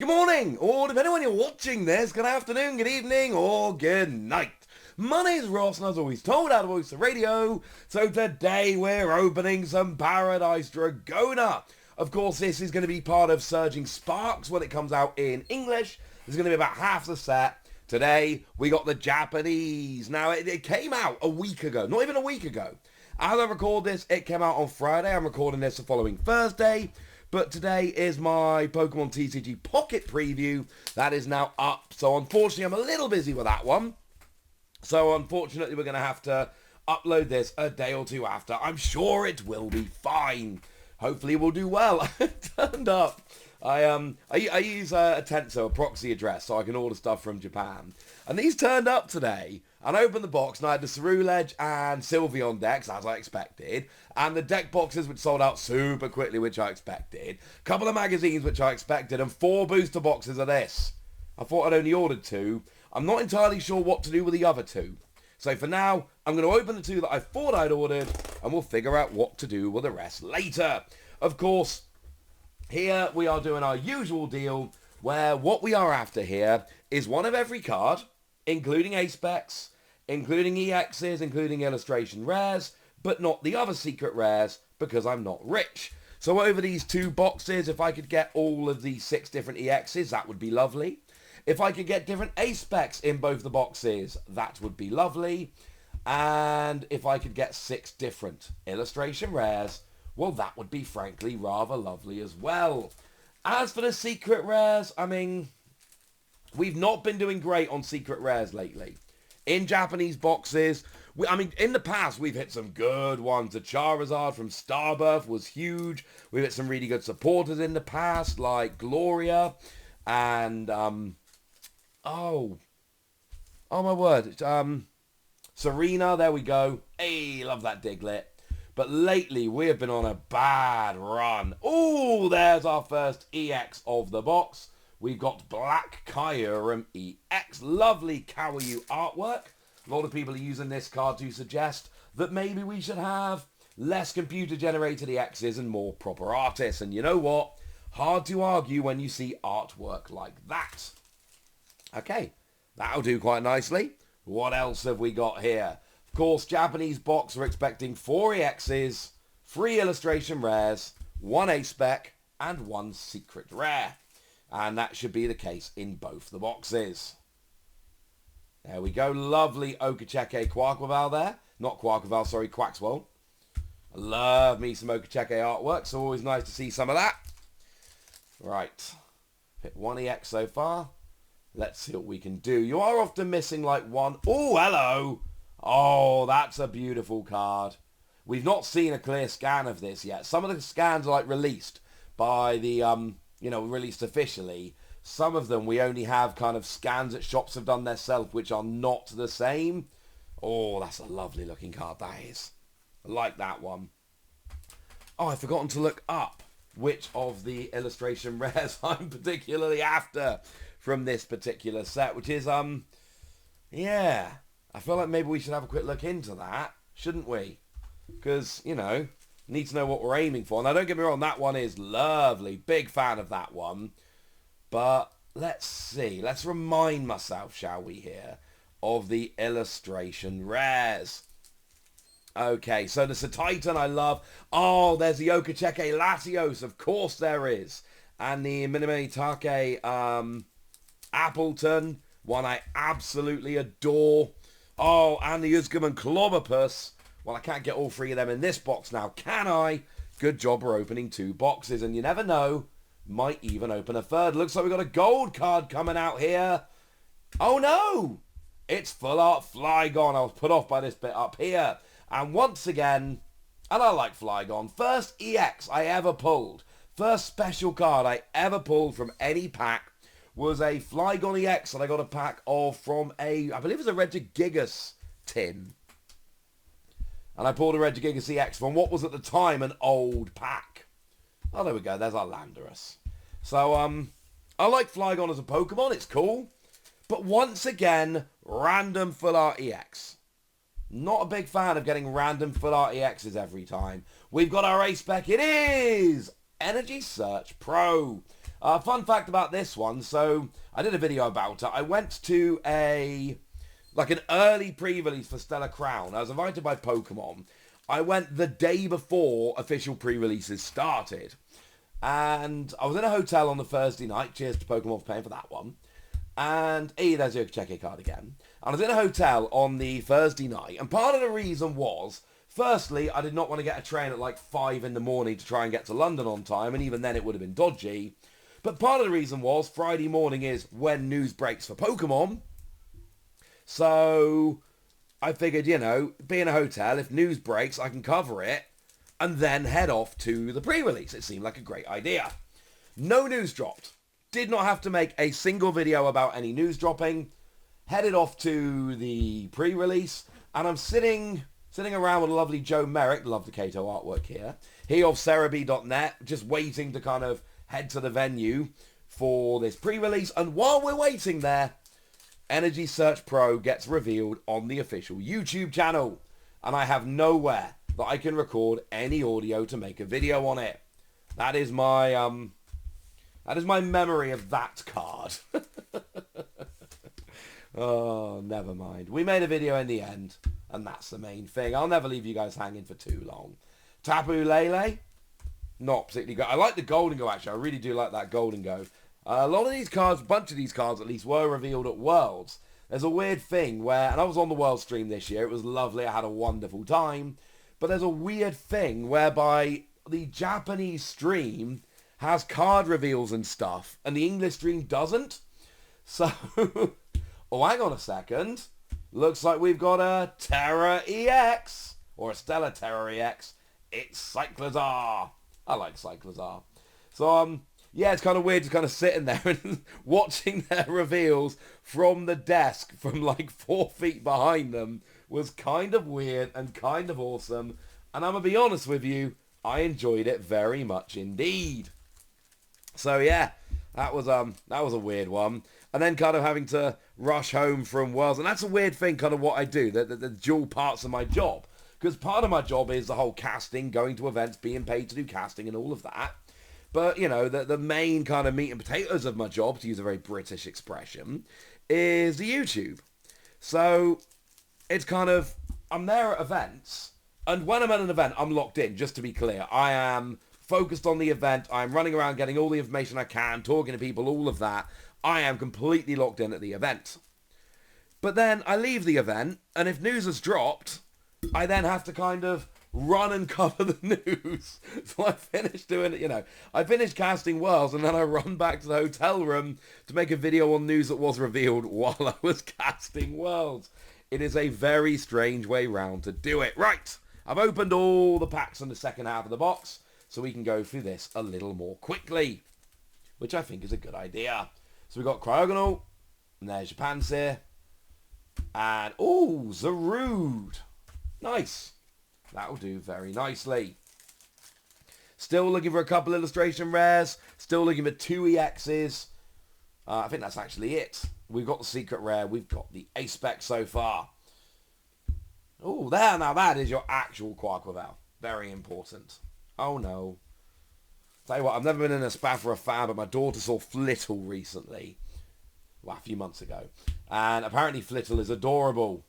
morning, or depending on when you're watching this, good afternoon, good evening, or good night. My name's Ross, and as always told out of Voice of Radio, so today we're opening some Paradise Dragona. Of course, this is going to be part of Surging Sparks when it comes out in English. There's going to be about half the set. Today, we got the Japanese. Now, it came out a week ago, not even a week ago. As I record this, it came out on Friday. I'm recording this the following Thursday. But today is my Pokemon TCG Pocket Preview. That is now up. So unfortunately, I'm a little busy with that one. So unfortunately, we're going to have to upload this a day or two after. I'm sure it will be fine. Hopefully we'll do well. It turned up. I use a Tenso, a proxy address, so I can order stuff from Japan. And these turned up today. And I opened the box, and I had the Ceruledge and Sylveon decks, as I expected. And the deck boxes, which sold out super quickly, which I expected. A couple of magazines, which I expected. And 4 booster boxes of this. I thought I'd only ordered 2. I'm not entirely sure what to do with the other 2. So for now, I'm going to open the 2 that I thought I'd ordered. And we'll figure out what to do with the rest later. Of course, here we are doing our usual deal. Where what we are after here is one of every card, including A-Specs, including EXs, including illustration rares, but not the other secret rares because I'm not rich. So over these 2 boxes, if I could get all of the 6 different EXs, that would be lovely. If I could get different A-Specs in both the boxes, that would be lovely. And if I could get 6 different illustration rares, well, that would be frankly rather lovely as well. As for the secret rares, I mean, we've not been doing great on secret rares lately. In Japanese boxes, in the past, we've hit some good ones. The Charizard from Starbirth was huge. We've hit some really good supporters in the past, like Gloria and, oh my word, Serena, there we go. Hey, love that Diglett. But lately, we have been on a bad run. Oh, there's our first EX of the box. We've got Black Kyurem EX. Lovely Kawaii artwork. A lot of people are using this card to suggest that maybe we should have less computer-generated EXs and more proper artists. And you know what? Hard to argue when you see artwork like that. Okay, that'll do quite nicely. What else have we got here? Of course, Japanese box, we're expecting 4 EXs, 3 illustration rares, 1 A-Spec, and 1 secret rare. And that should be the case in both the boxes. There we go. Lovely Okacheke Quaquaval there. Not Quaquaval, sorry, Quaxwell. I love me some Okacheke artwork, so always nice to see some of that. Right. Hit 1 EX so far. Let's see what we can do. You are often missing like 1. Oh, hello. Oh, that's a beautiful card. We've not seen a clear scan of this yet. Some of the scans are like released by the, released officially. Some of them we only have kind of scans that shops have done themselves, which are not the same. Oh, that's a lovely looking card, that is. I like that one. Oh, I've forgotten to look up which of the illustration rares I'm particularly after from this particular set, which is, yeah. I feel like maybe we should have a quick look into that, shouldn't we? Because, need to know what we're aiming for. Now, don't get me wrong, that one is lovely. Big fan of that one. But let's see. Let's remind myself, shall we, here, of the illustration rares. Okay, so the Titan I love. Oh, there's the Okacheke Latios. Of course there is. And the Minimitake Appleton, one I absolutely adore. Oh, and the Uzgaman Clobopus. Well, I can't get all 3 of them in this box now, can I? Good job we're opening 2 boxes, and you never know, might even open a third. Looks like we've got a gold card coming out here. Oh no! It's Full Art Flygon. I was put off by this bit up here. And once again, and I like Flygon, first EX I ever pulled, first special card I ever pulled from any pack was a Flygon EX that I got a pack of from I believe it was a Regigigas tin. And I pulled a Regigigas EX from what was at the time an old pack. Oh, there we go. There's our Landorus. So, I like Flygon as a Pokemon. It's cool. But once again, random Full Art EX. Not a big fan of getting random Full Art EXs every time. We've got our A-Spec. It is Energy Search Pro. Fun fact about this one, so I did a video about it. I went to an early pre-release for Stellar Crown. I was invited by Pokémon. I went the day before official pre-releases started. And I was in a hotel on the Thursday night. Cheers to Pokemon for paying for that one. And, there's your check-in card again. And I was in a hotel on the Thursday night. And part of the reason was, firstly, I did not want to get a train at like 5 in the morning to try and get to London on time. And even then it would have been dodgy. But part of the reason was, Friday morning is when news breaks for Pokemon. So I figured, be in a hotel. If news breaks, I can cover it. And then head off to the pre-release. It seemed like a great idea. No news dropped. Did not have to make a single video about any news dropping. Headed off to the pre-release. And I'm sitting around with a lovely Joe Merrick. Love the Kato artwork here. He of Cerebi.net. Just waiting to kind of head to the venue for this pre-release. And while we're waiting there, Energy Search Pro gets revealed on the official YouTube channel. And I have nowhere that I can record any audio to make a video on it. That is my memory of that card. Oh, never mind. We made a video in the end, and that's the main thing. I'll never leave you guys hanging for too long. Tapu Lele, not particularly good. I like the Golden Go, actually. I really do like that Golden Go. A lot of these cards, a bunch of these cards at least, were revealed at Worlds. There's a weird thing where, and I was on the World stream this year. It was lovely. I had a wonderful time. But there's a weird thing whereby the Japanese stream has card reveals and stuff, and the English stream doesn't. So, oh, hang on a second. Looks like we've got a Terra EX, or a Stellar Terra EX. It's Cyclizar. I like Cyclizar. So, yeah, it's kind of weird just kind of sitting there and watching their reveals from the desk from like 4 feet behind them was kind of weird and kind of awesome. And I'm going to be honest with you, I enjoyed it very much indeed. So yeah, that was a weird one. And then kind of having to rush home from Worlds. And that's a weird thing, kind of what I do, the dual parts of my job. Because part of my job is the whole casting, going to events, being paid to do casting and all of that. But, the main kind of meat and potatoes of my job, to use a very British expression, is the YouTube. So it's kind of, I'm there at events, and when I'm at an event, I'm locked in, just to be clear. I am focused on the event, I'm running around getting all the information I can, talking to people, all of that. I am completely locked in at the event. But then I leave the event, and if news has dropped, I then have to kind of run and cover the news. So I finished doing it, I finished casting Worlds, and then I run back to the hotel room to make a video on news that was revealed while I was casting Worlds. It is a very strange way round to do it. Right, I've opened all the packs in the second half of the box, so we can go through this a little more quickly, which I think is a good idea. So we've got Cryogonal, and there's your Pansear, and, Zarude. Nice. That'll do very nicely. Still looking for a couple illustration rares. Still looking for 2 EXs. I think that's actually it. We've got the secret rare. We've got the A-Spec so far. Oh, there. Now that is your actual Quaquaval. Very important. Oh, no. Tell you what, I've never been in a Spaffora fan, but my daughter saw Flittle recently. Well, a few months ago. And apparently Flittle is adorable.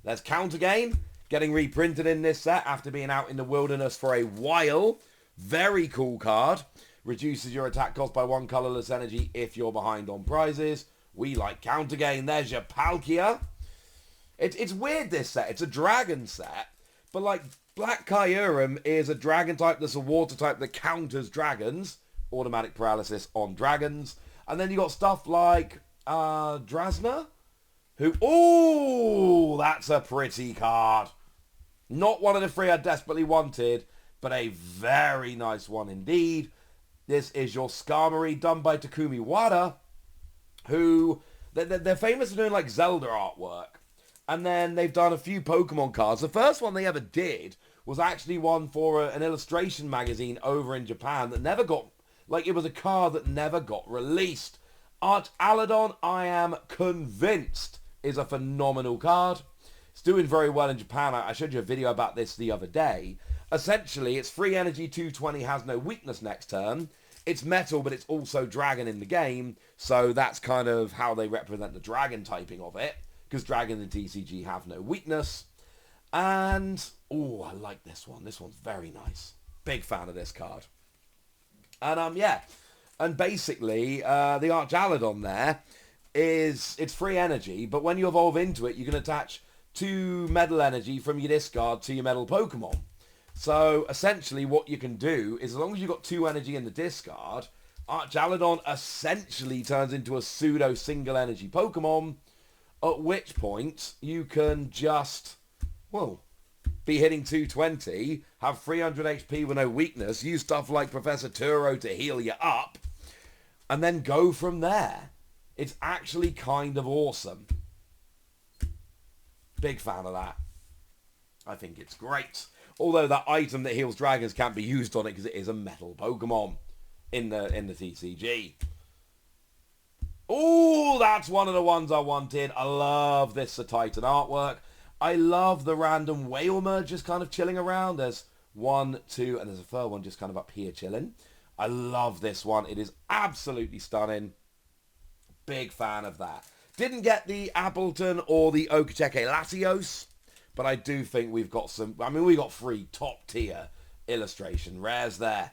There's Countergane. Getting reprinted in this set after being out in the wilderness for a while. Very cool card. Reduces your attack cost by 1 colourless energy if you're behind on prizes. We like Countergane. There's your Palkia. It's weird, this set. It's a dragon set. But like Black Kyurem is a dragon type that's a water type that counters dragons. Automatic paralysis on dragons. And then you got stuff like Drasna. That's a pretty card. Not one of the 3 I desperately wanted, but a very nice one indeed. This is your Skarmory, done by Takumi Wada, who, they're famous for doing like Zelda artwork. And then they've done a few Pokemon cards. The first one they ever did was actually one for an illustration magazine over in Japan that never got, it was a card that never got released. Arch Aladon, I am convinced, is a phenomenal card. It's doing very well in Japan. I showed you a video about this the other day. Essentially, it's free energy, 220, has no weakness next turn. it's metal, but it's also dragon in the game. So that's kind of how they represent the dragon typing of it. Because dragon and TCG have no weakness. And, oh, I like this one. This one's very nice. Big fan of this card. And, yeah. And basically, the Archaladon there it's free energy. But when you evolve into it, you can attach 2 metal energy from your discard to your metal Pokemon. So, essentially, what you can do is, as long as you've got 2 energy in the discard, Archaladon essentially turns into a pseudo single energy Pokemon, at which point you can just, well, be hitting 220, have 300 HP with no weakness, use stuff like Professor Turo to heal you up, and then go from there. It's actually kind of awesome. Big fan of that. I think it's great. Although that item that heals dragons can't be used on it because it is a metal Pokemon in the TCG. Oh, that's one of the ones I wanted. I love this Titan artwork. I love the random whale merge just kind of chilling around. There's 1, 2, and there's a third one just kind of up here chilling. I love this one. It is absolutely stunning. Big fan of that. Didn't get the Appleton or the Okacheke Latios, but I do think we've got some... I mean, we got 3 top-tier illustration rares there.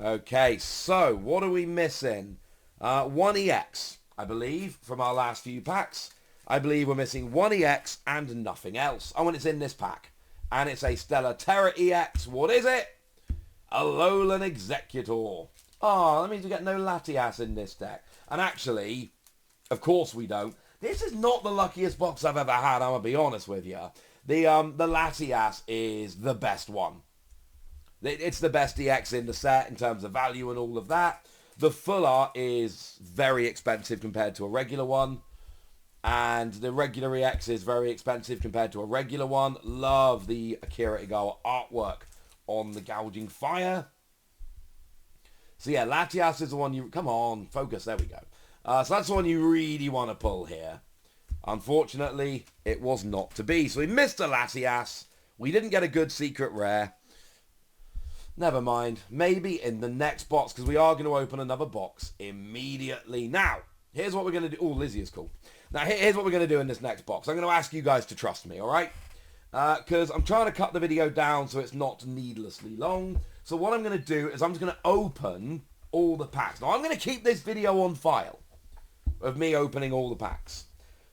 Okay, so what are we missing? 1 EX, I believe, from our last few packs. I believe we're missing 1 EX and nothing else. Oh, and it's in this pack. And it's a Stellar Terra EX. What is it? A Alolan Executor. Oh, that means we get no Latias in this deck. And actually, of course we don't. This is not the luckiest box I've ever had, I'm going to be honest with you. The Latias is the best one. It's the best EX in the set in terms of value and all of that. The full art is very expensive compared to a regular one. And the regular EX is very expensive compared to a regular one. Love the Akira Igawa artwork on the Gouging Fire. So yeah, Latias is the one you... Come on, focus, there we go. So that's the one you really want to pull here. Unfortunately, it was not to be. So we missed a Latias. We didn't get a good secret rare. Never mind. Maybe in the next box, because we are going to open another box immediately. Now, here's what we're going to do. Oh, Lizzie is cool. Now, here's what we're going to do in this next box. I'm going to ask you guys to trust me, all right? Because I'm trying to cut the video down so it's not needlessly long. So what I'm going to do is I'm just going to open all the packs. Now, I'm going to keep this video on file of me opening all the packs.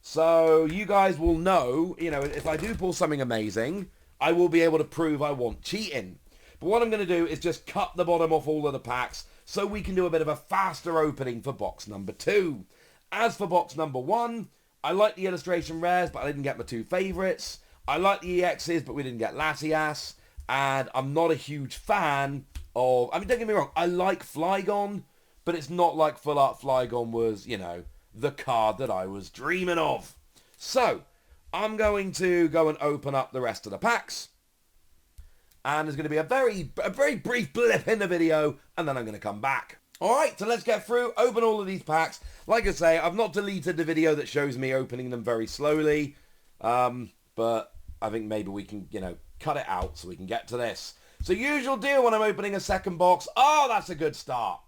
So you guys will know, you know, if I do pull something amazing, I will be able to prove I want cheating. But what I'm going to do is just cut the bottom off all of the packs so we can do a bit of a faster opening for box number 2. As for box number 1, I like the illustration rares, but I didn't get my 2 favourites. I like the EXs, but we didn't get Latias. And I'm not a huge fan of... I mean, don't get me wrong, I like Flygon, but it's not like Full Art Flygon was, you know, the card that I was dreaming of. So, I'm going to go and open up the rest of the packs. And there's going to be a very brief blip in the video, and then I'm going to come back. Alright, so let's get through, open all of these packs. Like I say, I've not deleted the video that shows me opening them very slowly. But I think maybe we can, you know, cut it out so we can get to this. So usual deal when I'm opening a second box. Oh, that's a good start.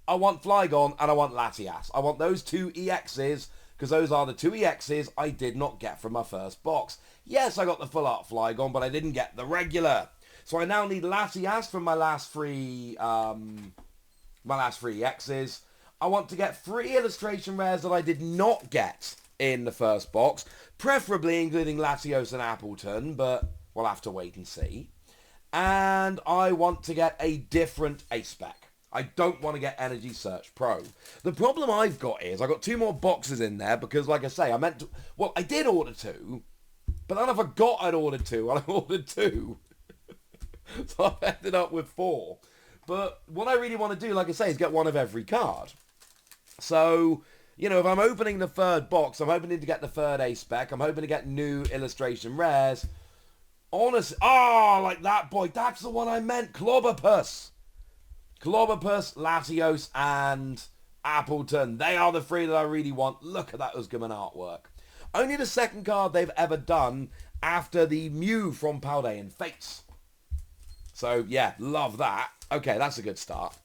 I want Flygon and I want Latias. I want those 2 EXs, because those are the 2 EXs I did not get from my first box. Yes, I got the Full Art Flygon, but I didn't get the regular. So I now need Latias from my last 3 EXs. I want to get 3 illustration rares that I did not get in the first box, preferably including Latios and Appleton, but we'll have to wait and see. And I want to get a different A-Spec. I don't want to get Energy Search Pro. The problem I've got is I've got 2 more boxes in there because, like I say, I meant to... Well, I did order 2, but then I forgot I'd ordered 2, and I ordered 2. So I've ended up with 4. But what I really want to do, like I say, is get one of every card. So, you know, if I'm opening the 3rd box, I'm hoping to get the 3rd A-Spec. I'm hoping to get new illustration rares. Honestly, like that boy. That's the one I meant. Clobopus. Clobopus, Latios, and Appleton. They are the 3 that I really want. Look at that Uzgaman artwork. Only the 2nd card they've ever done after the Mew from Paldean Fates. So, yeah, love that. Okay, that's a good start.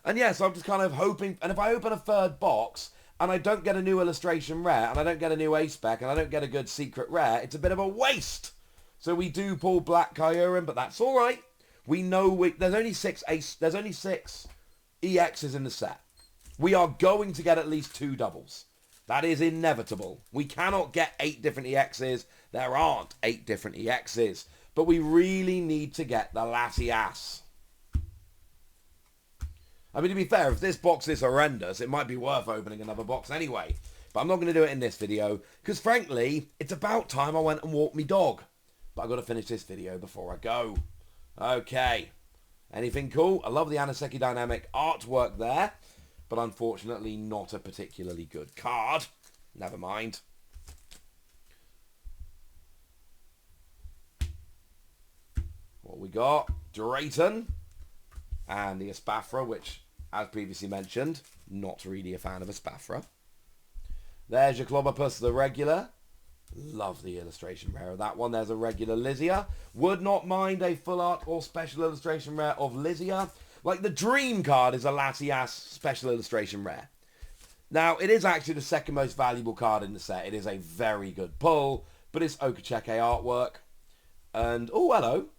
And yeah, so I'm just kind of hoping, and if I open a third box and I don't get a new illustration rare, and I don't get a new ace spec, and I don't get a good secret rare, it's a bit of a waste. So we do pull Black Kyurem, but that's all right. We know there's only six EXs in the set. We are going to get at least 2 doubles. That is inevitable. We cannot get 8 different EXs. There aren't 8 different EXs. But we really need to get the Latias. I mean, to be fair, if this box is horrendous, it might be worth opening another box anyway. But I'm not going to do it in this video, because frankly, it's about time I went and walked me dog. But I've got to finish this video before I go. Okay. Anything cool? I love the Aniseki Dynamic artwork there, but unfortunately not a particularly good card. Never mind. What we got? Drayton and the Espathra, which, as previously mentioned, not really a fan of Espathra. There's your Clobopus, the regular. Love the illustration rare of that one. There's a regular Lizia. Would not mind a full art or special illustration rare of Lizia. Like the Dream card is a Latias special illustration rare. Now, it is actually the second most valuable card in the set. It is a very good pull, but it's Okacheke artwork. And, oh, hello.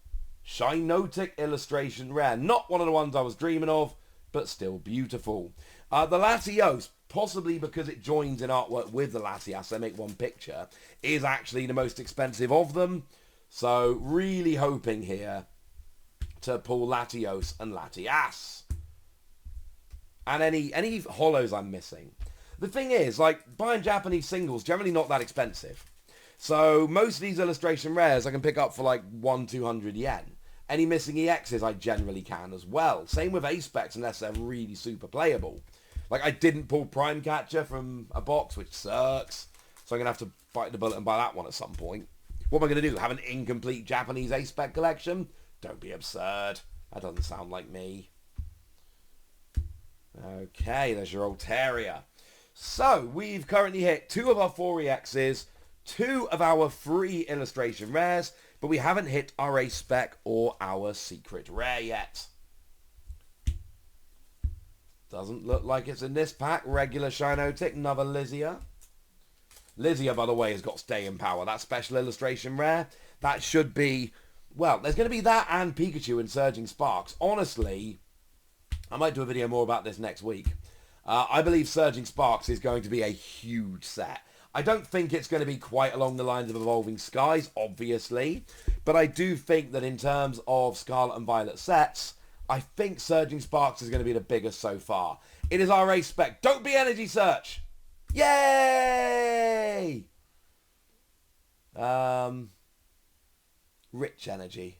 Shinotic illustration rare. Not one of the ones I was dreaming of, but still beautiful. The Latios, possibly because it joins in artwork with the Latias, they make one picture, is actually the most expensive of them. So really hoping here to pull Latios and Latias. And any holos I'm missing. The thing is, like, buying Japanese singles, generally not that expensive. So most of these illustration rares I can pick up for like 100-200 yen. Any missing EXs I generally can as well. Same with ace specs unless they're really super playable. Like, I didn't pull Prime Catcher from a box, which sucks. So I'm going to have to bite the bullet and buy that one at some point. What am I going to do? Have an incomplete Japanese ace spec collection? Don't be absurd. That doesn't sound like me. Okay, there's your Altaria. So, we've currently hit 2 of our 4 EXs, 2 of our 3 illustration rares, but we haven't hit our ace spec or our secret rare yet. Doesn't look like it's in this pack. Regular Shinotic, another Lizia. Lizia, by the way, has got staying power. That special illustration rare, that should be... Well, there's going to be that and Pikachu and Surging Sparks. Honestly, I might do a video more about this next week. I believe Surging Sparks is going to be a huge set. I don't think it's going to be quite along the lines of Evolving Skies, obviously. But I do think that in terms of Scarlet and Violet sets, I think Surging Sparks is going to be the biggest so far. It is our ace spec. Don't be Energy Search! Yay! Rich Energy.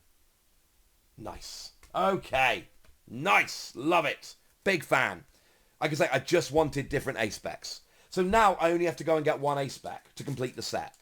Nice. Okay. Nice. Love it. Big fan. Like I say, I just wanted different ace specs. So now I only have to go and get 1 ace spec to complete the set.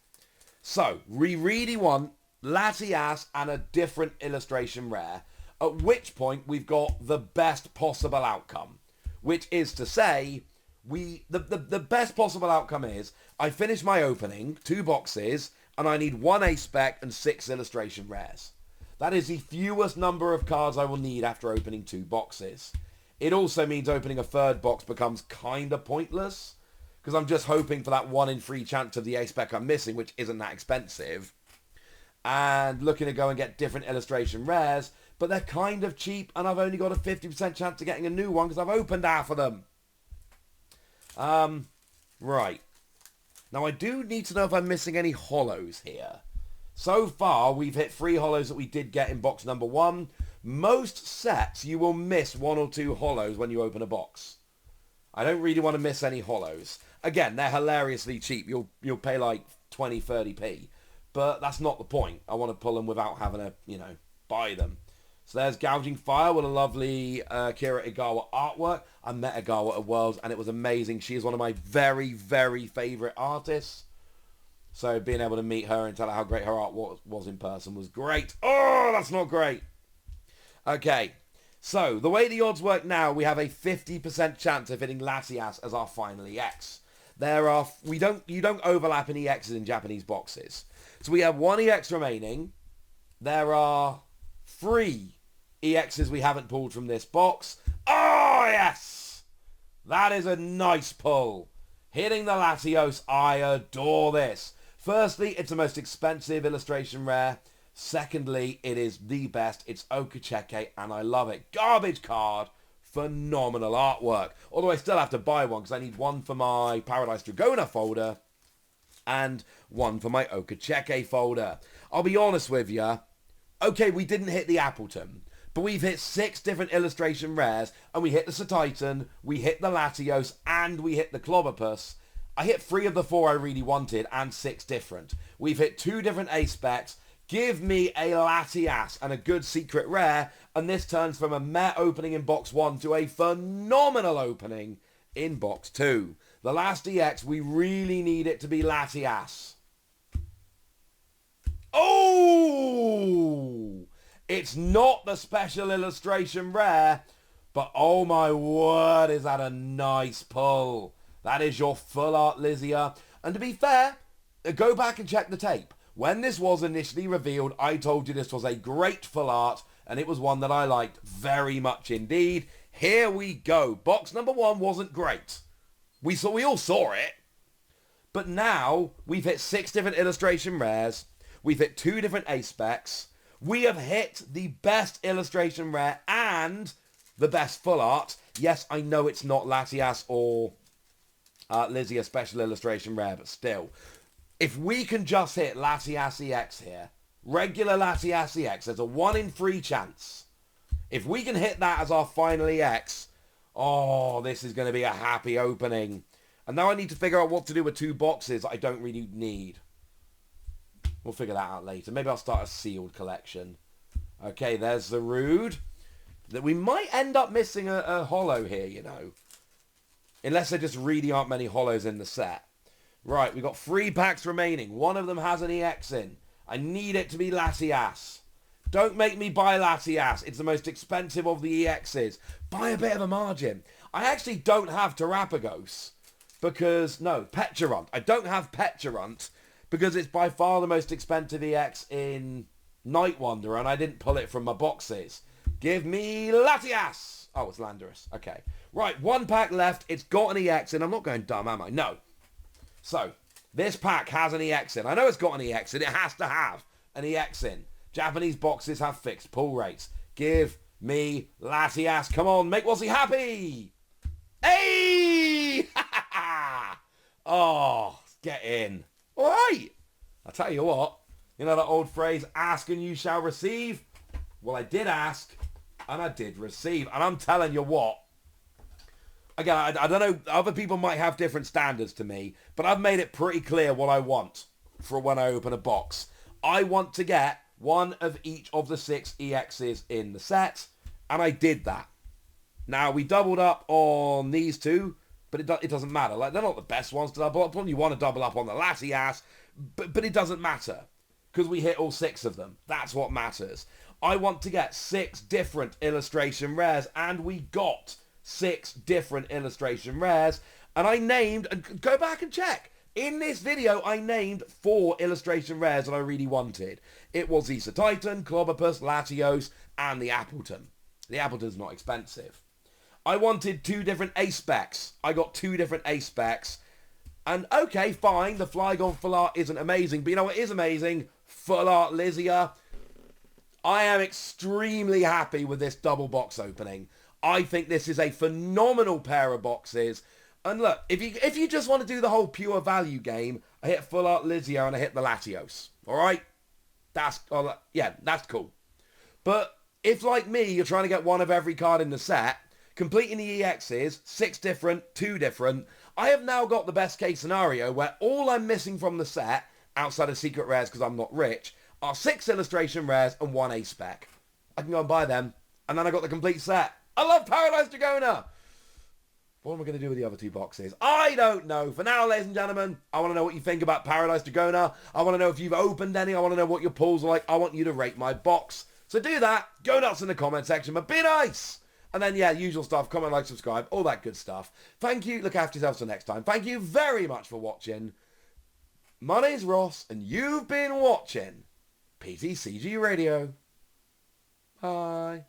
So, we really want Latias and a different illustration rare, at which point we've got the best possible outcome. Which is to say, the best possible outcome is, I finish my opening, 2 boxes, and I need 1 ace spec and 6 illustration rares. That is the fewest number of cards I will need after opening 2 boxes. It also means opening a 3rd box becomes kinda pointless, because I'm just hoping for that 1 in 3 chance of the ace spec I'm missing, which isn't that expensive. And looking to go and get different illustration rares, but they're kind of cheap, and I've only got a 50% chance of getting a new one because I've opened half of them. Right. Now, I do need to know if I'm missing any holos here. So far, we've hit 3 holos that we did get in box number 1. Most sets, you will miss 1 or 2 holos when you open a box. I don't really want to miss any holos. Again, they're hilariously cheap. You'll pay like 20, 30p. But that's not the point. I want to pull them without having to, buy them. So there's Gouging Fire with a lovely Kira Igawa artwork. I met Igawa at Worlds and it was amazing. She is one of my very, very favourite artists. So being able to meet her and tell her how great her art was in person was great. Oh, that's not great. Okay. So, the way the odds work now, we have a 50% chance of hitting Latias as our final EX. You don't overlap any EXs in Japanese boxes. So we have 1 EX remaining. There are 3 EXs we haven't pulled from this box. Ah, Oh, yes! That is a nice pull. Hitting the Latios, I adore this. Firstly, it's the most expensive illustration rare. Secondly, it is the best. It's Okacheke, and I love it. Garbage card. Phenomenal artwork. Although I still have to buy one because I need one for my Paradise Dragona folder and one for my Okacheke folder. I'll be honest with you. Okay, we didn't hit the Appleton, but we've hit 6 different illustration rares, and we hit the Titan, we hit the Latios, and we hit the Clobopus. I hit 3 of the 4 I really wanted, and 6 different. We've hit 2 different A-specs. Give me a Latias and a good secret rare, and this turns from a meh opening in box 1 to a phenomenal opening in box 2. The last EX, we really need it to be Latias. Oh! It's not the special illustration rare, but oh my word, is that a nice pull. That is your full art Lizia. And to be fair, go back and check the tape. When this was initially revealed, I told you this was a great full art, and it was one that I liked very much indeed. Here we go. Box number 1 wasn't great. We all saw it. But now, we've hit 6 different illustration rares. We've hit 2 different A-specs. We have hit the best illustration rare and the best full art. Yes, I know it's not Latias or Lizzie special illustration rare, but still. If we can just hit Latias EX here, regular Latias EX, there's a 1 in 3 chance. If we can hit that as our final EX, oh, this is going to be a happy opening. And now I need to figure out what to do with 2 boxes I don't really need. We'll figure that out later. Maybe I'll start a sealed collection. Okay, there's the Rude. That we might end up missing a holo here, you know. Unless there just really aren't many holos in the set. Right, we've got 3 packs remaining. 1 of them has an EX in. I need it to be Latias. Don't make me buy Latias. It's the most expensive of the EXs. Buy a bit of a margin. I actually don't have Terapagos. Because, no, Peturunt. I don't have Peturunt because it's by far the most expensive EX in Night Wanderer, and I didn't pull it from my boxes. Give me Latias! Oh, it's Landorus. Okay. Right, 1 pack left. It's got an EX in. I'm not going dumb, am I? No. So, this pack has an EX in. I know it's got an EX in. It has to have an EX in. Japanese boxes have fixed pull rates. Give me Latias. Come on, make Wazzy happy! Hey! Oh, get in. All right. I'll tell you what. You know that old phrase, ask and you shall receive? Well, I did ask, and I did receive. And I'm telling you what. Again, I don't know, other people might have different standards to me, but I've made it pretty clear what I want for when I open a box. I want to get 1 of each of the 6 EXs in the set, and I did that. Now, we doubled up on these 2, but it doesn't matter. Like, they're not the best ones to double up on. You want to double up on the Latias, but it doesn't matter, because we hit all 6 of them. That's what matters. I want to get 6 different illustration rares, and we got 6 different illustration rares, and I named, and go back and check, in this video I named 4 illustration rares that I really wanted. It was the Titan, Clobopus, Latios, and the Appleton. The Appleton's not expensive. I wanted 2 different A-specs. I got 2 different A-specs, and okay, fine, the Flygon full art isn't amazing, but you know what is amazing? Full art Lizia. I am extremely happy with this double box opening. I think this is a phenomenal pair of boxes. And look, if you just want to do the whole pure value game, I hit full art Lizia and I hit the Latios. All right? That's cool. But if, like me, you're trying to get 1 of every card in the set, completing the EXs, 6 different, 2 different, I have now got the best case scenario where all I'm missing from the set, outside of secret rares because I'm not rich, are 6 illustration rares and 1 A-spec. I can go and buy them, and then I got the complete set. I love Paradise Dragona! What am I going to do with the other 2 boxes? I don't know. For now, ladies and gentlemen, I want to know what you think about Paradise Dragona. I want to know if you've opened any. I want to know what your pulls are like. I want you to rate my box. So do that. Go nuts in the comment section, but be nice. And then, yeah, usual stuff. Comment, like, subscribe. All that good stuff. Thank you. Look after yourselves till next time. Thank you very much for watching. My name's Ross, and you've been watching PTCG Radio. Bye.